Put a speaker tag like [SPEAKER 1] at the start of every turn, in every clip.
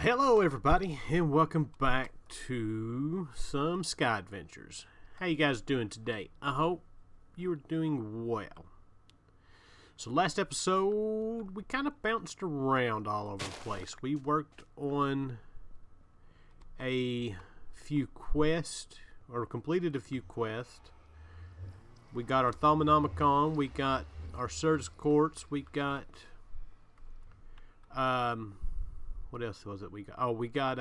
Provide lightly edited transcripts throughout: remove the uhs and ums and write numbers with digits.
[SPEAKER 1] Hello everybody and welcome back to some Sky Adventures. How you guys doing today? I hope you are doing well. So last episode we kind of bounced around all over the place. We worked on a few quests, or completed a few quests. We got our thaumometer, we got our Certus quartz, we got what else was it we got? Oh, we got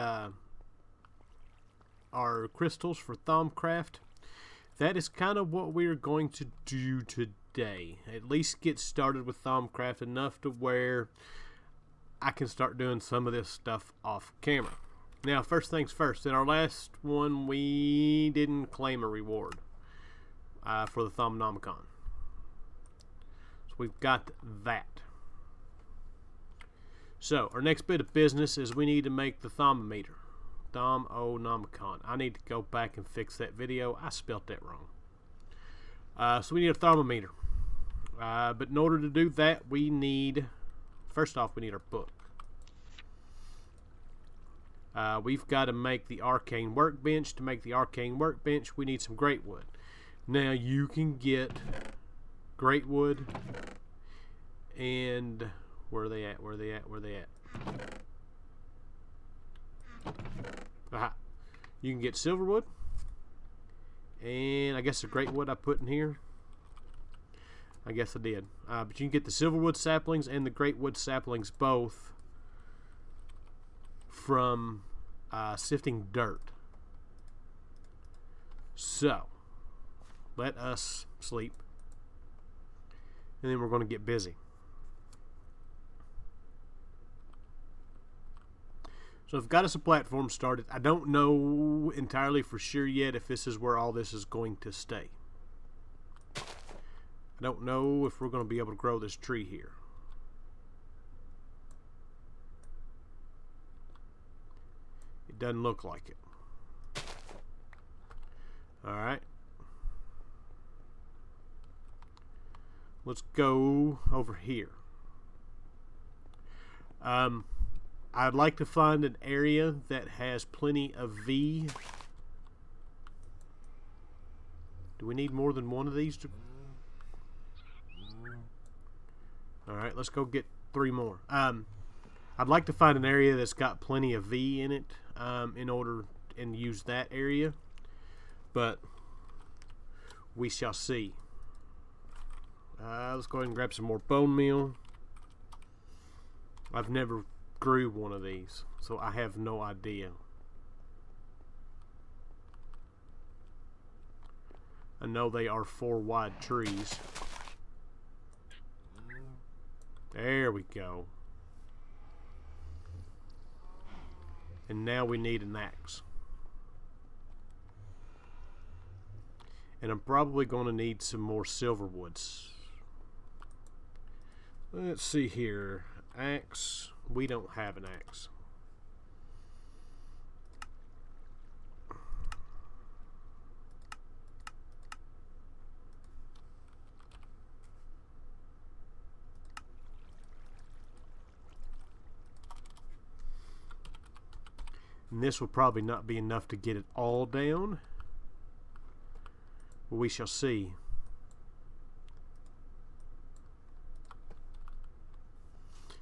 [SPEAKER 1] our crystals for Thaumcraft. That is kind of what we're going to do today. At least get started with Thaumcraft enough to where I can start doing some of this stuff off camera. Now, first things first. In our last one, we didn't claim a reward for the Thaumometer. So we've got that. So, our next bit of business is we need to make the thaumometer. Thaumometer. I need to go back and fix that video. I spelt that wrong. So we need a thermometer. But in order to do that, we need... First off, we need our book. We've got to make the arcane workbench. To make the arcane workbench, we need some great wood. Now, you can get great wood and... Where are they at? Where are they at? Where are they at? Aha. You can get silver wood. And I guess the great wood I put in here. I guess I did. But you can get the silver wood saplings and the great wood saplings both from sifting dirt. So, let us sleep. And then we're going to get busy. So I've got us a platform started. I don't know entirely for sure yet if this is where all this is going to stay. I don't know if we're going to be able to grow this tree here. It doesn't look like it. Alright. Let's go over here. I'd like to find an area that has plenty of V. Do we need more than one of these? Alright, let's go get 3 more. I'd like to find an area that's got plenty of V in it in order and use that area. But we shall see. Let's go ahead and grab some more bone meal. I've never grew one of these, so I have no idea. I know they are 4 wide trees. There we go. And now we need an axe. And I'm probably going to need some more silver woods. Let's see here. Axe. We don't have an axe. And this will probably not be enough to get it all down. But we shall see.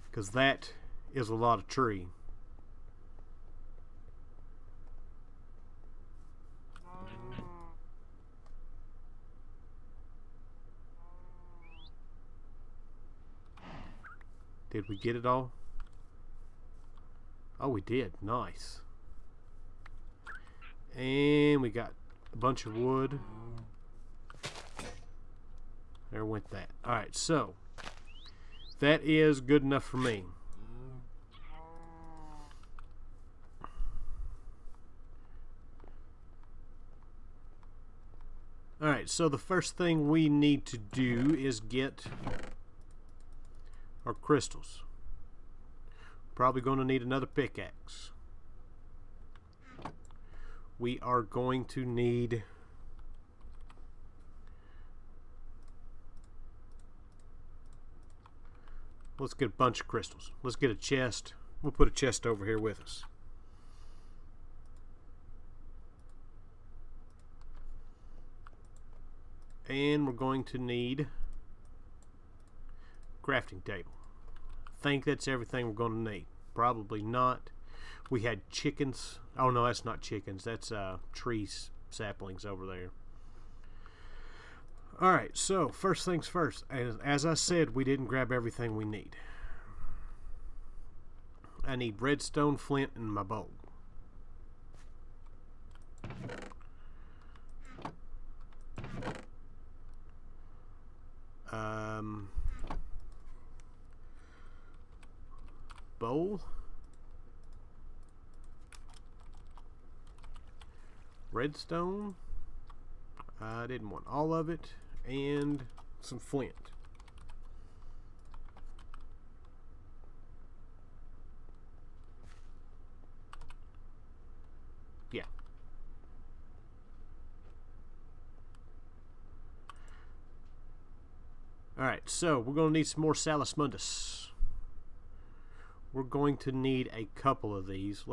[SPEAKER 1] Because that is a lot of tree. Did we get it all? Oh, we did. Nice. And we got a bunch of wood. There went that. Alright, so that is good enough for me. Alright, so the first thing we need to do is get our crystals. Probably going to need another pickaxe. We are going to need Let's get a bunch of crystals. Let's get a chest we'll put a chest over here with us. And we're going to need a crafting table. I think that's everything we're going to need. Probably not. We had chickens. Oh no, that's not chickens. That's trees, saplings over there. Alright, so first things first. As I said, we didn't grab everything we need. I need redstone, flint, and my bowl. Bowl, redstone, I didn't want all of it, and some flint. Yeah. Alright, so we're going to need some more Salus Mundus. We're going to need a couple of these.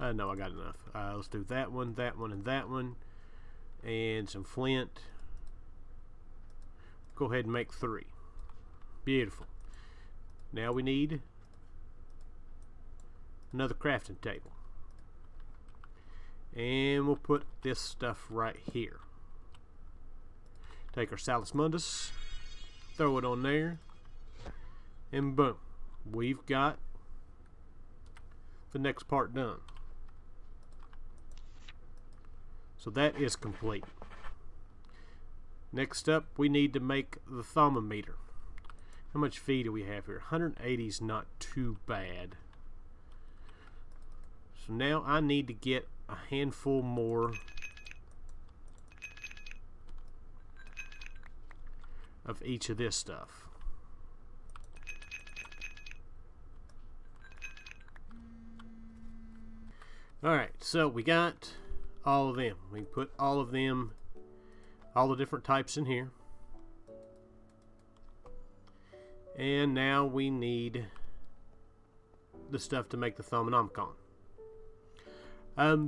[SPEAKER 1] No, I got enough. Let's do that one, and that one. And some flint. Go ahead and make 3. Beautiful. Now we need another crafting table. And we'll put this stuff right here. Take our Salus Mundus, throw it on there, and boom, we've got the next part done. So that is complete. Next up, we need to make the thaumometer. How much feed do we have here? 180 is not too bad. So now I need to get a handful more of each of this stuff. Alright, so we got all of them. We put all of them, all the different types in here. And now we need the stuff to make the thaumometer.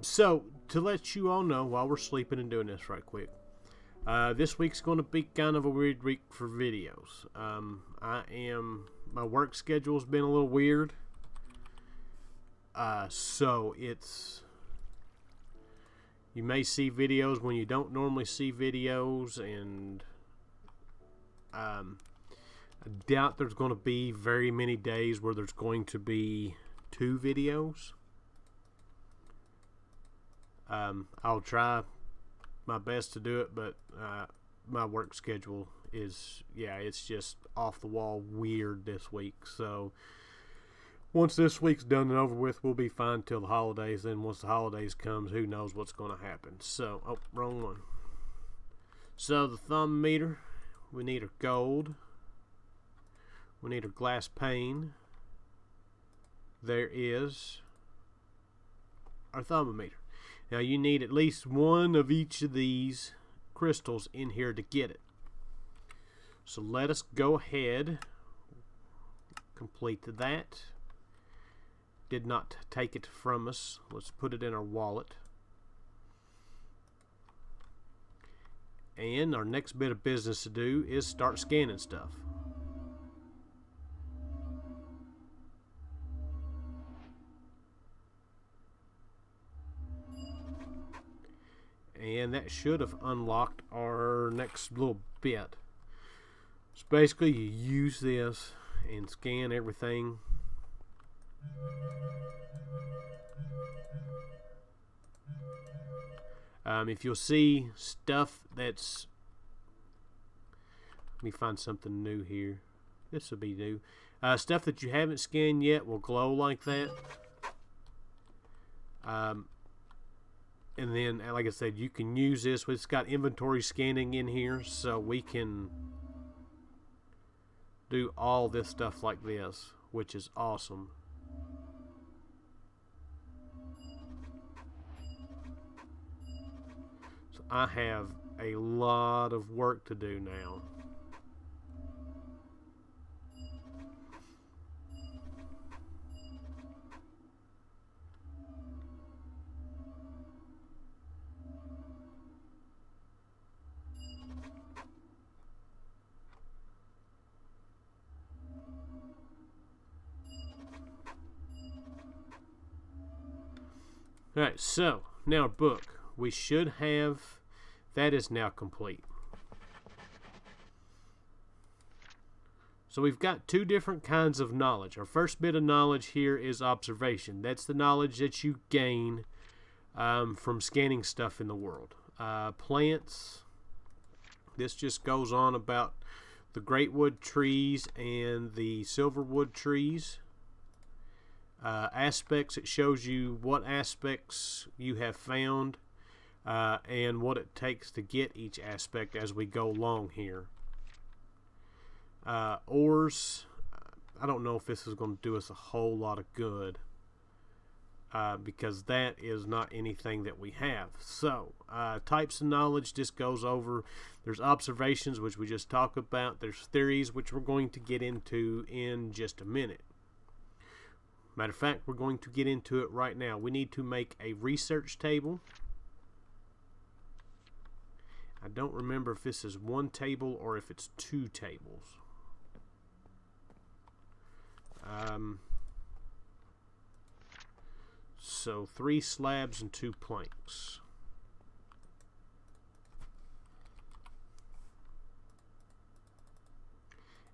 [SPEAKER 1] So, to let you all know, while we're sleeping and doing this right quick, this week's going to be kind of a weird week for videos. My work schedule's been a little weird. So you may see videos when you don't normally see videos, and I doubt there's going to be very many days where there's going to be 2 videos. I'll try my best to do it, but my work schedule is, it's just off the wall weird this week. So once this week's done and over with, we'll be fine till the holidays. Then once the holidays comes, who knows what's going to happen. So, oh, wrong one. So the thaumometer, we need our gold. We need our glass pane. There is our thaumometer. Now you need at least one of each of these crystals in here to get it. So let us go ahead, complete that. Did not take it from us. Let's put it in our wallet. And our next bit of business to do is start scanning stuff. And that should have unlocked our next little bit. So basically you use this and scan everything. If you'll see stuff that's, let me find something new here. This will be new. Stuff that you haven't scanned yet will glow like that. And then, like I said, you can use this. It's got inventory scanning in here, so we can do all this stuff like this, which is awesome. So I have a lot of work to do now. Alright, so now our book. We should have, that is now complete. So we've got two different kinds of knowledge. Our first bit of knowledge here is observation. That's the knowledge that you gain from scanning stuff in the world. Plants, this just goes on about the great wood trees and the silverwood trees. Aspects, it shows you what aspects you have found and what it takes to get each aspect as we go along here. Ores, I don't know if this is going to do us a whole lot of good because that is not anything that we have. So types of knowledge just goes over, there's observations, which we just talked about, there's theories, which we're going to get into in just a minute. Matter of fact, we're going to get into it right now. We need to make a research table. I don't remember if this is one table or if it's two tables. So 3 slabs and 2 planks.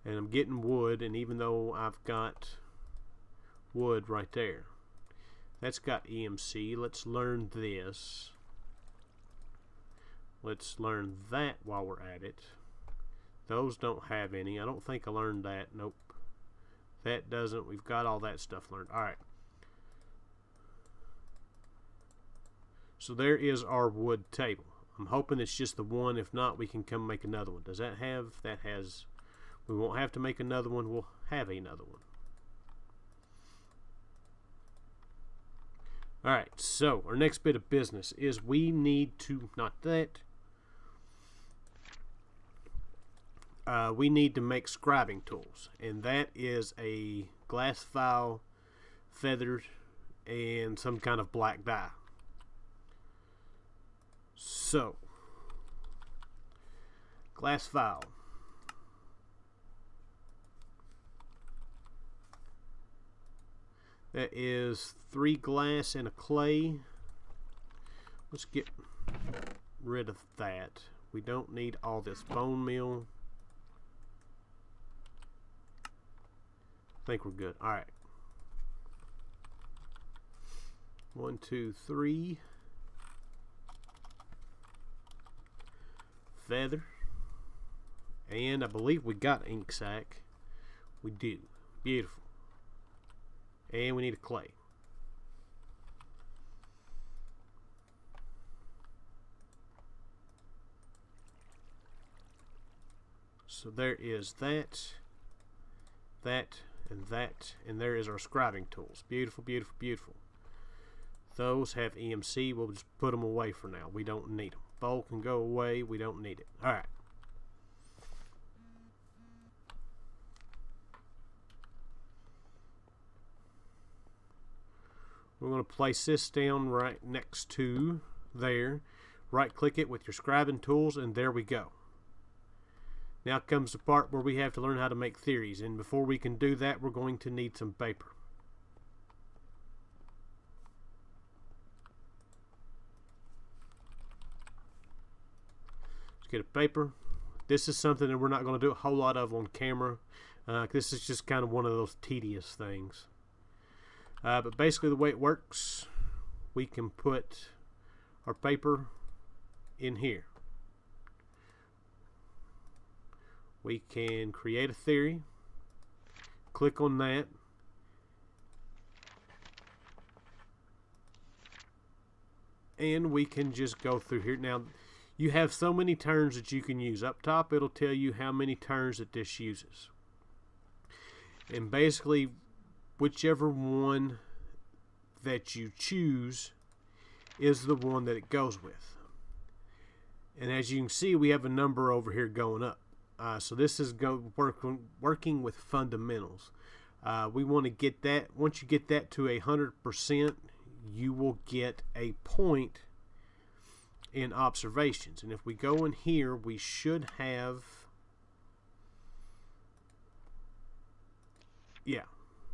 [SPEAKER 1] And I'm getting wood, and even though I've got wood right there, that's got EMC. Let's learn this. Let's learn that while we're at it. Those don't have any. I don't think I learned that. Nope. That doesn't. We've got all that stuff learned. Alright. So there is our wood table. I'm hoping it's just the one. If not, we can come make another one. Does that have? That has. We won't have to make another one. We'll have another one. Alright, so our next bit of business is we need to, not that, we need to make scribing tools, and that is a glass file, feathers, and some kind of black dye. So, glass file. That is 3 glass and a clay. Let's get rid of that. We don't need all this bone meal. I think we're good. Alright. 1, 2, 3. Feather. And I believe we got ink sac. We do. Beautiful. And we need a clay. So there is that, and that, and there is our scribing tools. Beautiful, beautiful, beautiful. Those have EMC. We'll just put them away for now. We don't need them. Bowl can go away. We don't need it. All right. We're going to place this down right next to there. Right click it with your scribing tools, and there we go. Now comes the part where we have to learn how to make theories, and before we can do that, we're going to need some paper. Let's get a paper. This is something that we're not going to do a whole lot of on camera. This is just kind of one of those tedious things. But basically the way it works, we can put our paper in here. We can create a theory, click on that, and we can just go through here. Now you have so many turns that you can use. Up top it'll tell you how many turns that this uses, and basically whichever one that you choose is the one that it goes with. And as you can see, we have a number over here going up. So this is working with fundamentals. We want to get that. Once you get that to 100%, you will get a point in observations. And if we go in here, we should have,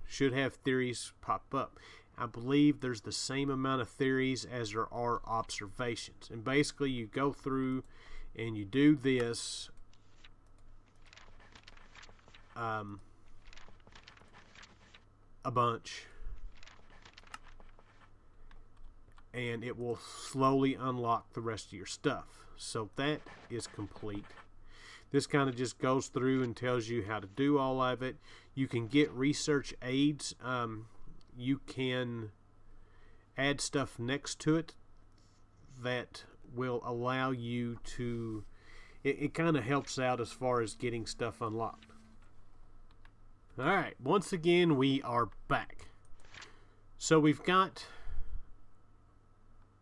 [SPEAKER 1] should have theories pop up. I believe there's the same amount of theories as there are observations. And basically you go through and you do this a bunch, and it will slowly unlock the rest of your stuff. So that is complete. This kind of just goes through and tells you how to do all of it. You can get research aids. You can add stuff next to it that will allow you to, it kind of helps out as far as getting stuff unlocked. Alright, once again we are back. So we've got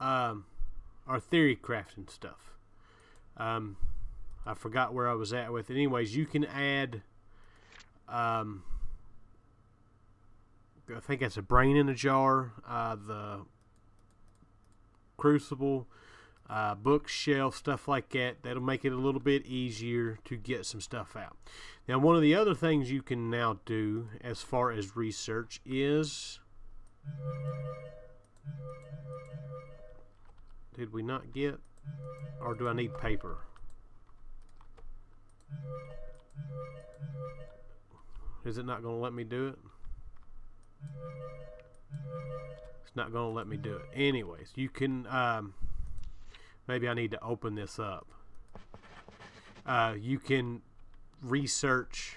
[SPEAKER 1] our theory crafting stuff. I forgot where I was at with it. Anyways, you can add I think that's a brain in a jar, the crucible, bookshelf, stuff like that. That'll make it a little bit easier to get some stuff out. Now, one of the other things you can now do as far as research is, did we not get, or do I need paper? Is it not going to let me do it? It's not going to let me do it. Anyways, you can, maybe I need to open this up. You can research.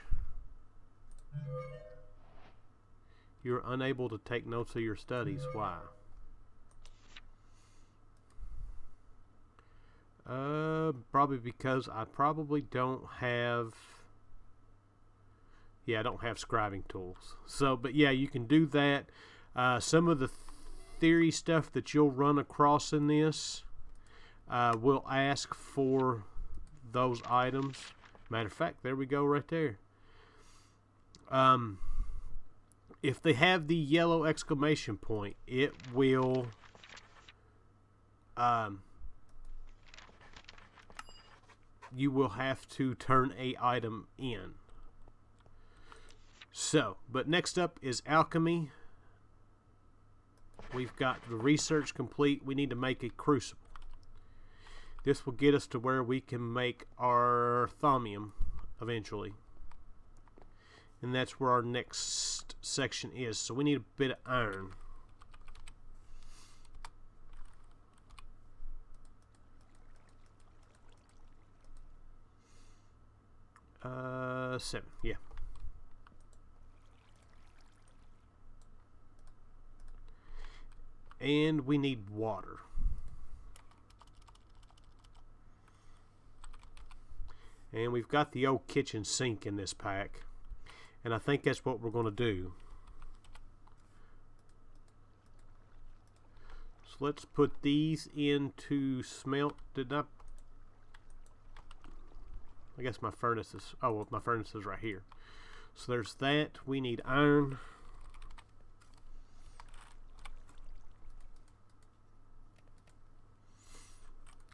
[SPEAKER 1] You're unable to take notes of your studies. Why? Probably because I probably don't have, I don't have scribing tools. So, but yeah, you can do that. Some of the theory stuff that you'll run across in this will ask for those items. Matter of fact, there we go right there. If they have the yellow exclamation point, it will you will have to turn a item in. So, but next up is alchemy. We've got the research complete. We need to make a crucible. This will get us to where we can make our thaumium eventually. And that's where our next section is. So we need a bit of iron. Seven, yeah. And we need water. And we've got the old kitchen sink in this pack. And I think that's what we're going to do. So let's put these into smelt. I guess my furnace is, oh, well, my furnace is right here. So there's that. We need iron.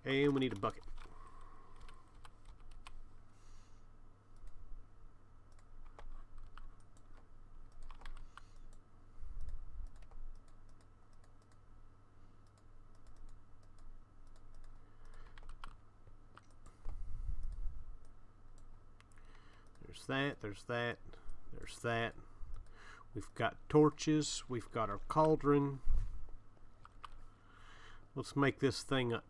[SPEAKER 1] And we need a bucket. There's that, there's that, there's that. We've got torches, we've got our cauldron. Let's make this thing up.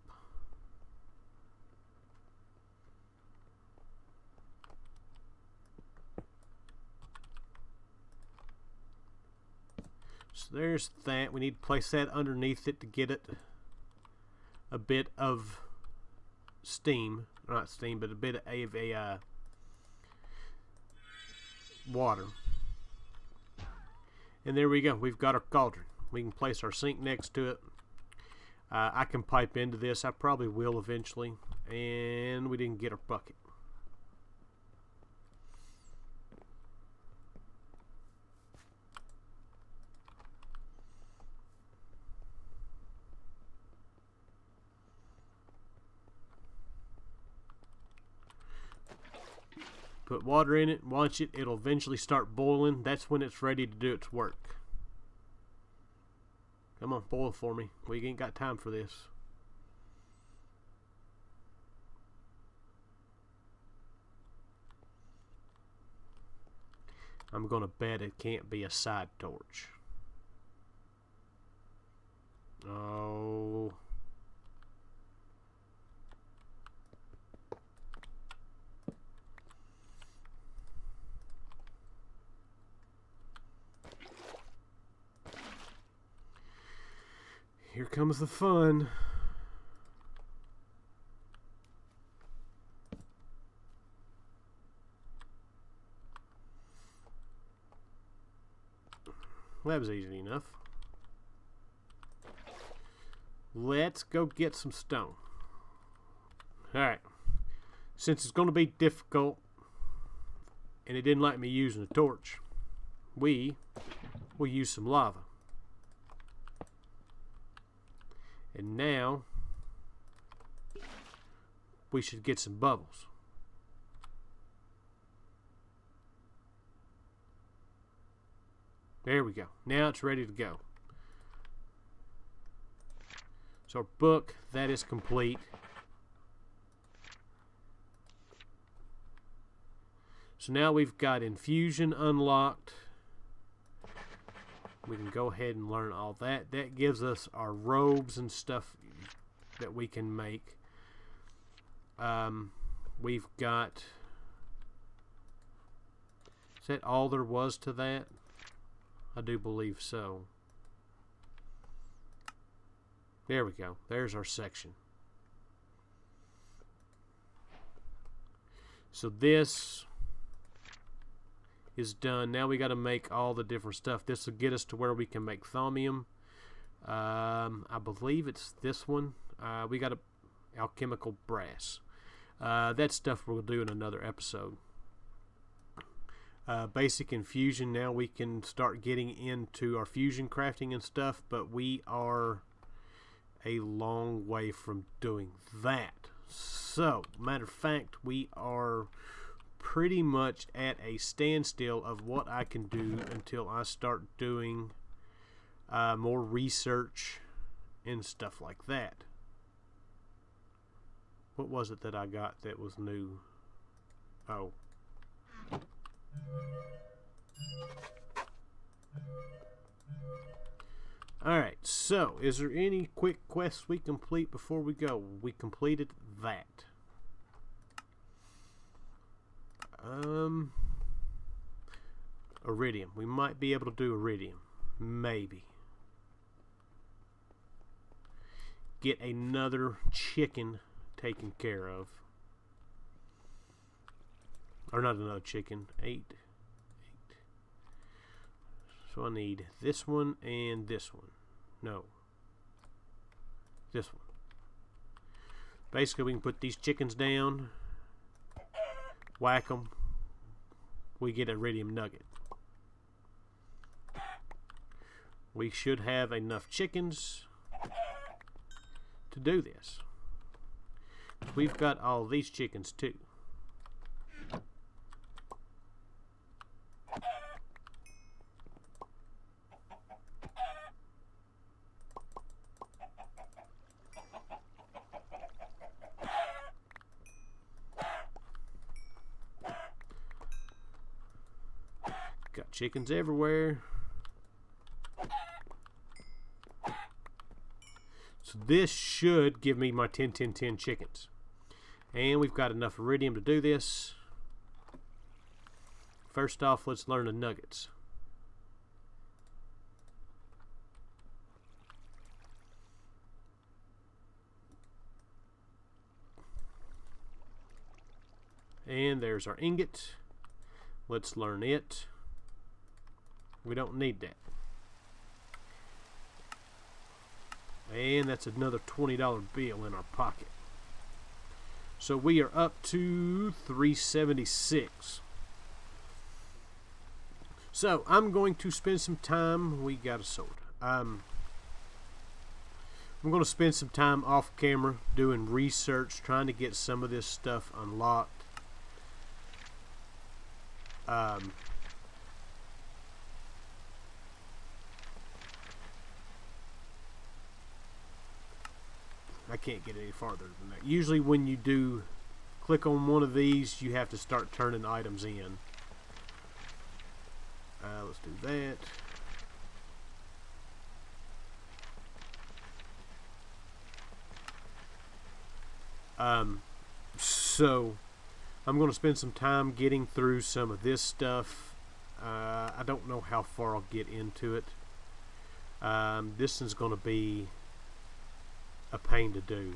[SPEAKER 1] So there's that. We need to place that underneath it to get it a bit of steam. Not steam, but a bit of a water. And there we go. We've got our cauldron. We can place our sink next to it. I can pipe into this. I probably will eventually. And we didn't get our bucket. Put water in it, watch it, it'll eventually start boiling. That's when it's ready to do its work. Come on, boil for me. We ain't got time for this. I'm going to bet it can't be a side torch. Oh. Here comes the fun. Well, that was easy enough. Let's go get some stone. Alright. Since it's going to be difficult, and it didn't like me using a torch, we will use some lava. And now, we should get some bubbles. There we go. Now it's ready to go. So our book, that is complete. So now we've got infusion unlocked. We can go ahead and learn all that. That gives us our robes and stuff that we can make. We've got... Is that all there was to that? I do believe so. There we go. There's our section. So this is done. Now we got to make all the different stuff. This will get us to where we can make thaumium. I believe it's this one. We got alchemical brass. That stuff we'll do in another episode. Basic infusion. Now we can start getting into our fusion crafting and stuff, but we are a long way from doing that. So, matter of fact, we are pretty much at a standstill of what I can do until I start doing more research and stuff like that. What was it that I got that was new? Oh. Alright, so is there any quick quests we complete before we go? We completed that. Iridium. We might be able to do Iridium. Maybe. Get another chicken taken care of. Or not another chicken. 8. So I need this one and this one. No. This one. Basically, we can put these chickens down. Whack them. We get a iridium nugget. We should have enough chickens to do this. We've got all these chickens too. Got chickens everywhere. So this should give me my 10, 10, 10 chickens. And we've got enough iridium to do this. First off, let's learn the nuggets. And there's our ingot. Let's learn it. We don't need that. And that's another $20 bill in our pocket. So we are up to 376. So I'm going to spend some time. We got a sword. I'm going to spend some time off camera doing research, trying to get some of this stuff unlocked. I can't get any farther than that. Usually when you do click on one of these, you have to start turning items in. Let's do that. So I'm going to spend some time getting through some of this stuff. I don't know how far I'll get into it. This is going to be a pain to do.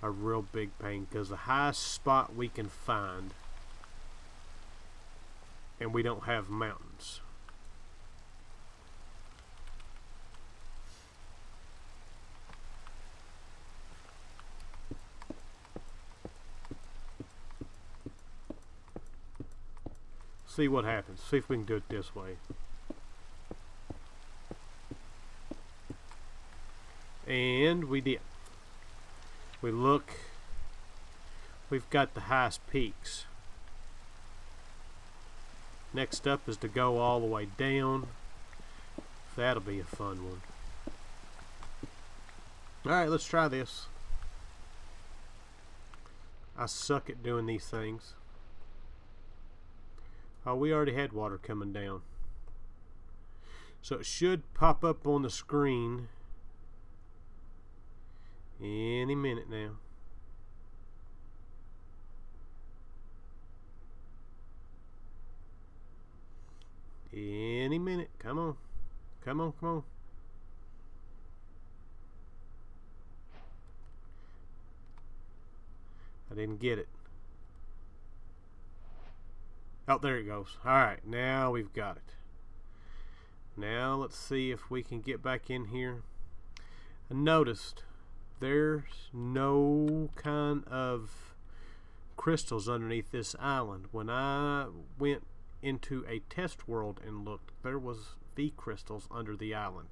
[SPEAKER 1] A real big pain, because the highest spot we can find, and we don't have mountains. See what happens. See if we can do it this way. And we did. We look. We've got the highest peaks. Next up is to go all the way down. That'll be a fun one. Alright, let's try this. I suck at doing these things. Oh, we already had water coming down. So it should pop up on the screen any minute now. Any minute. Come on. Come on, come on. I didn't get it. Oh, there it goes. Alright, now we've got it. Now let's see if we can get back in here. I noticed there's no kind of crystals underneath this island. When I went into a test world and looked, there was V crystals under the island.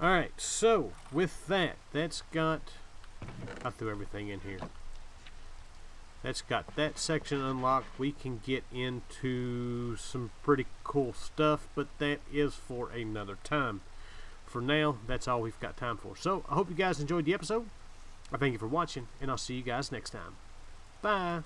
[SPEAKER 1] Alright, so with that, that's got, I threw everything in here. That's got that section unlocked. We can get into some pretty cool stuff, but that is for another time. For now, that's all we've got time for. So, I hope you guys enjoyed the episode. I thank you for watching, and I'll see you guys next time. Bye!